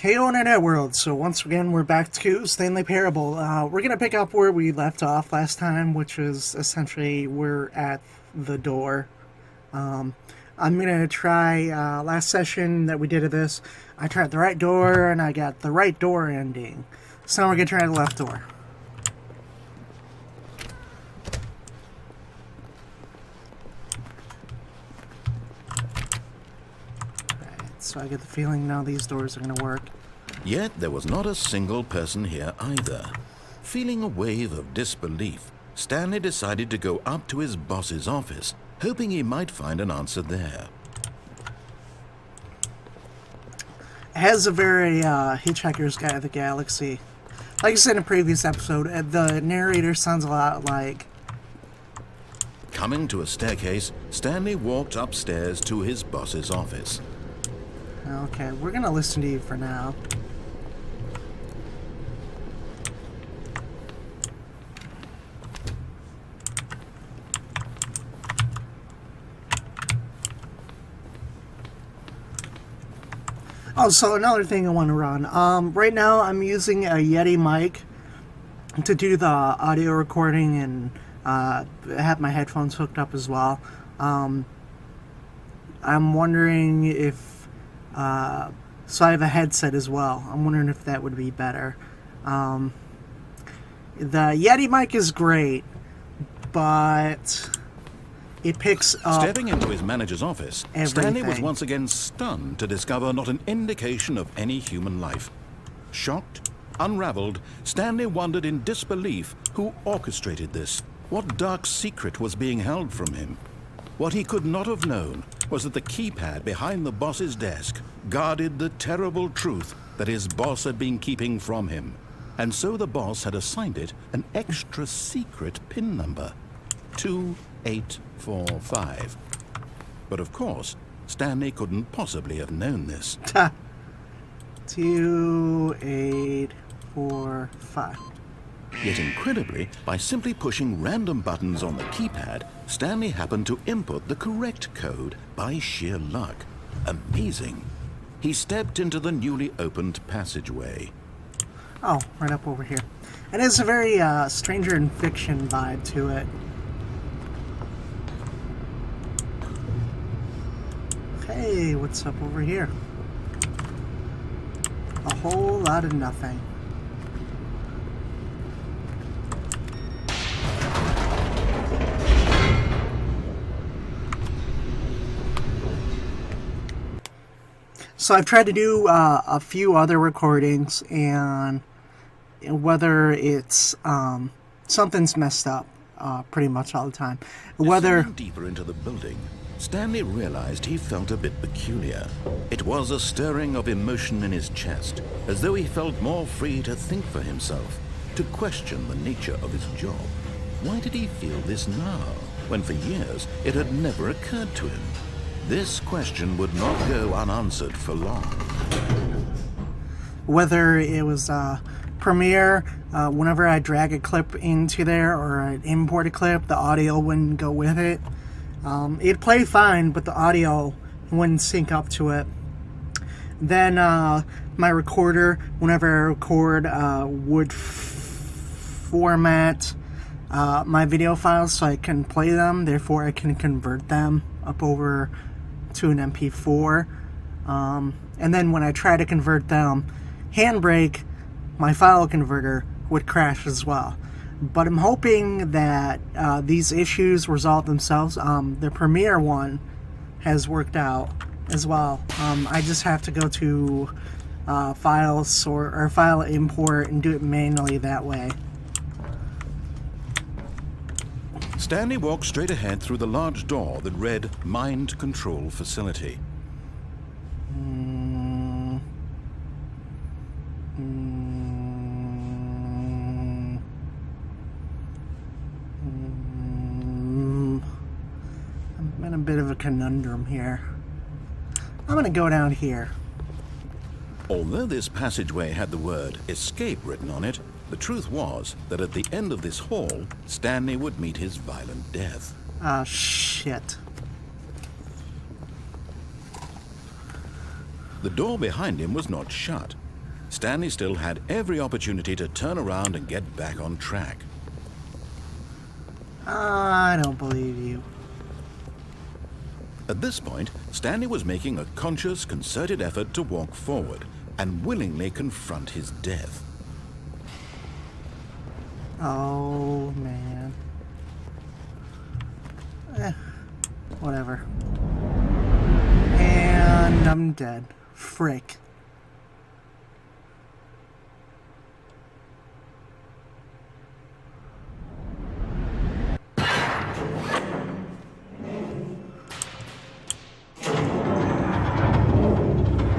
Hey, Internet World. So once again, we're back to Stanley Parable. We're going to pick up where we left off last time, which was essentially we're at the door. I'm going to try, last session that we did of this, I tried the right door and I got the right door ending. So now we're going to try the left door. So I get the feeling now these doors are going to work. Yet there was not a single person here either. Feeling a wave of disbelief, Stanley decided to go up to his boss's office, hoping he might find an answer there. It has a very Hitchhiker's Guide to the Galaxy. Like I said in a previous episode, the narrator sounds a lot like... Coming to a staircase, Stanley walked upstairs to his boss's office. Okay, we're gonna listen to you for now. Oh, so another thing I want to run. Right now I'm using a Yeti mic to do the audio recording and have my headphones hooked up as well. I'm wondering if so I have a headset as well. I'm wondering if that would be better. The Yeti mic is great, but it picks up Stepping into his manager's office, everything. Stanley was once again stunned to discover not an indication of any human life. Shocked, unraveled, Stanley wondered in disbelief who orchestrated this. What dark secret was being held from him? What he could not have known was that the keypad behind the boss's desk guarded the terrible truth that his boss had been keeping from him. And so the boss had assigned it an extra secret PIN number, 2845. But of course, Stanley couldn't possibly have known this. 2845. Yet incredibly, by simply pushing random buttons on the keypad, Stanley happened to input the correct code by sheer luck. Amazing. He stepped into the newly opened passageway. Oh, right up over here. It has a very Stranger in Fiction vibe to it. Hey, what's up over here? A whole lot of nothing. So I've tried to do a few other recordings, and whether it's something's messed up pretty much all the time. Whether Zooming deeper into the building, Stanley realized he felt a bit peculiar. It was a stirring of emotion in his chest, as though he felt more free to think for himself, to question the nature of his job. Why did he feel this now, when for years it had never occurred to him? This question would not go unanswered for long. Whether it was Premiere, whenever I drag a clip into there or I import a clip, the audio wouldn't go with it. It'd play fine, but the audio wouldn't sync up to it. Then my recorder, whenever I record, would format my video files so I can play them. Therefore, I can convert them up over to an MP4. And then when I try to convert them, Handbrake, my file converter, would crash as well. But I'm hoping that these issues resolve themselves. The Premiere one has worked out as well. I just have to go to file sort or file import and do it manually that way. Stanley walked straight ahead through the large door that read Mind Control Facility. I'm in a bit of a conundrum here. I'm gonna go down here. Although this passageway had the word escape written on it, the truth was that at the end of this hall, Stanley would meet his violent death. Ah, shit. The door behind him was not shut, Stanley still had every opportunity to turn around and get back on track. I don't believe you. At this point, Stanley was making a conscious, concerted effort to walk forward and willingly confront his death. Oh, man. Whatever. And I'm dead. Frick.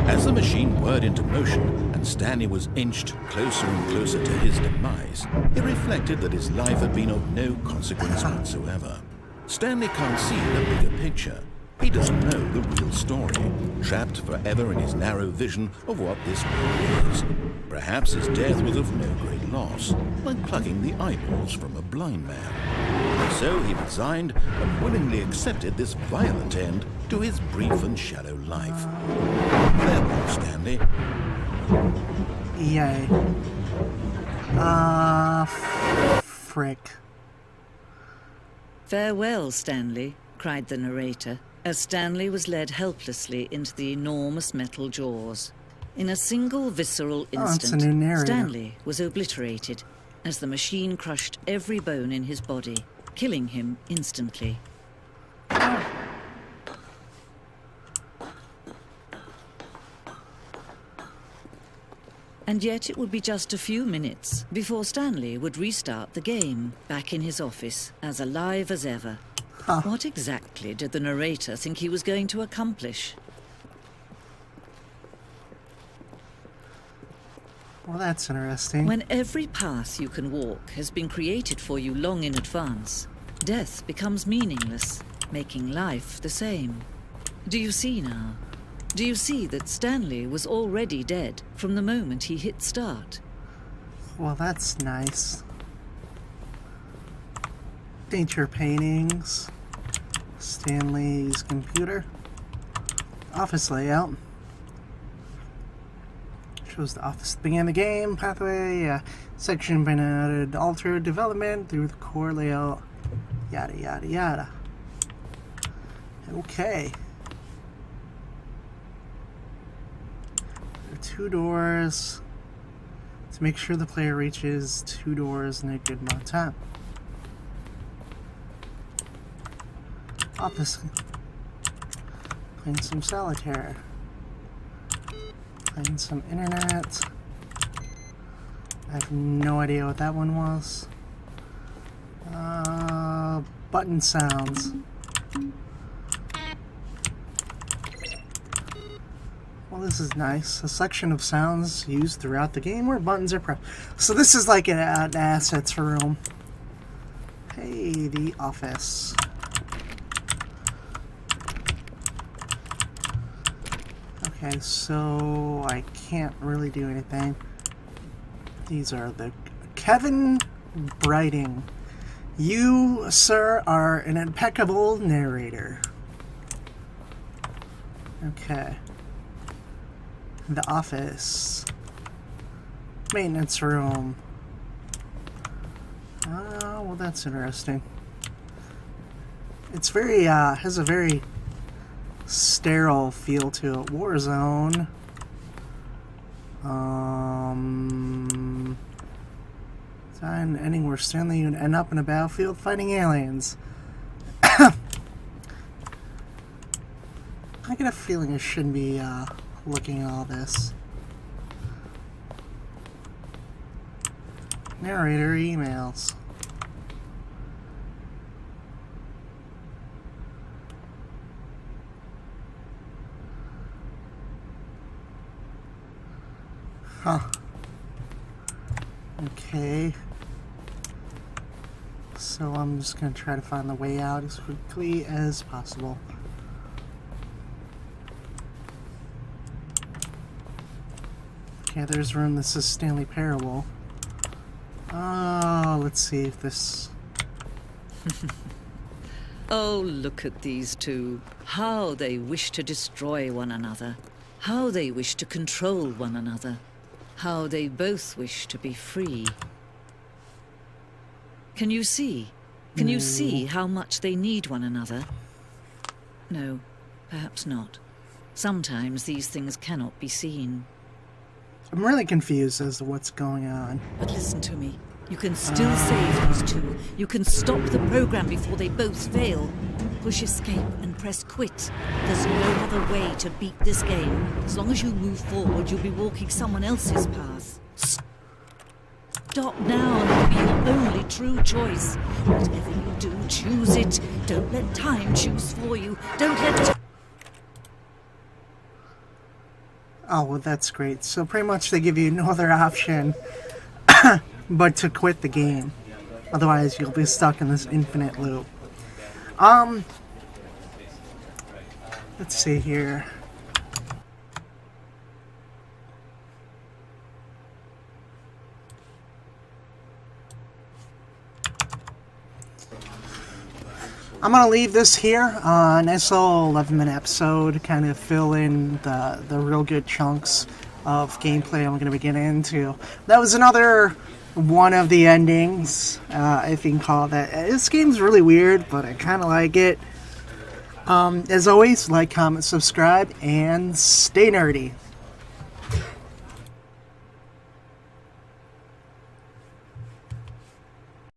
As the machine whirred into motion and Stanley was inched closer and closer to his demise, he reflected that his life had been of no consequence whatsoever. Stanley can't see the bigger picture. He doesn't know the real story, trapped forever in his narrow vision of what this world is. Perhaps his death was of no great loss, like plucking the eyeballs from a blind man. So he resigned and willingly accepted this violent end to his brief and shallow life. Farewell, Stanley. Yay. Frick. "Farewell, Stanley," cried the narrator, as Stanley was led helplessly into the enormous metal jaws. In a single visceral it's instant, a new narrator. Stanley was obliterated as the machine crushed every bone in his body, killing him instantly. And yet it would be just a few minutes before Stanley would restart the game, back in his office, as alive as ever. What exactly did the narrator think he was going to accomplish? Well, that's interesting. When every path you can walk has been created for you long in advance, death becomes meaningless, making life the same. Do you see now? Do you see that Stanley was already dead from the moment he hit start? Well, that's nice. Nature paintings. Stanley's computer. Office layout. Shows the office at the beginning of the game. Pathway. Section been added. Altered development through the core layout. Yada, yada, yada. Okay. 2 doors to make sure the player reaches 2 doors in a good amount of time. Office. Playing some solitaire. Playing some internet. I have no idea what that one was. Button sounds. Well, this is nice. A section of sounds used throughout the game where buttons are pressed. So this is like an assets room. Hey, the office. Okay, so I can't really do anything. These are the Kevin Brighting. You, sir, are an impeccable narrator. Okay. The office. Maintenance room. Well, that's interesting. It's very, has a very sterile feel to it. Warzone. Time ending where Stanley would end up in a battlefield fighting aliens. I get a feeling I shouldn't be, looking at all this. Narrator emails. Huh. Okay. So I'm just gonna try to find the way out as quickly as possible. Okay, there's room. This is Stanley Parable. Let's see if this... Oh, look at these two. How they wish to destroy one another. How they wish to control one another. How they both wish to be free. Can you see? Can you see how much they need one another? No, perhaps not. Sometimes these things cannot be seen. I'm really confused as to what's going on. But listen to me. You can still save these two. You can stop the program before they both fail. Push escape and press quit. There's no other way to beat this game. As long as you move forward, you'll be walking someone else's path. Stop now and it'll be your only true choice. Whatever you do, choose it. Don't let time choose for you. Don't let... Oh, well, that's great. So pretty much they give you no other option but to quit the game. Otherwise, you'll be stuck in this infinite loop. Let's see here. I'm going to leave this here. Nice little 11-minute episode, kind of fill in the real good chunks of gameplay I'm going to be getting into. That was another one of the endings, I think, called that. This game's really weird, but I kind of like it. As always, like, comment, subscribe, and stay nerdy.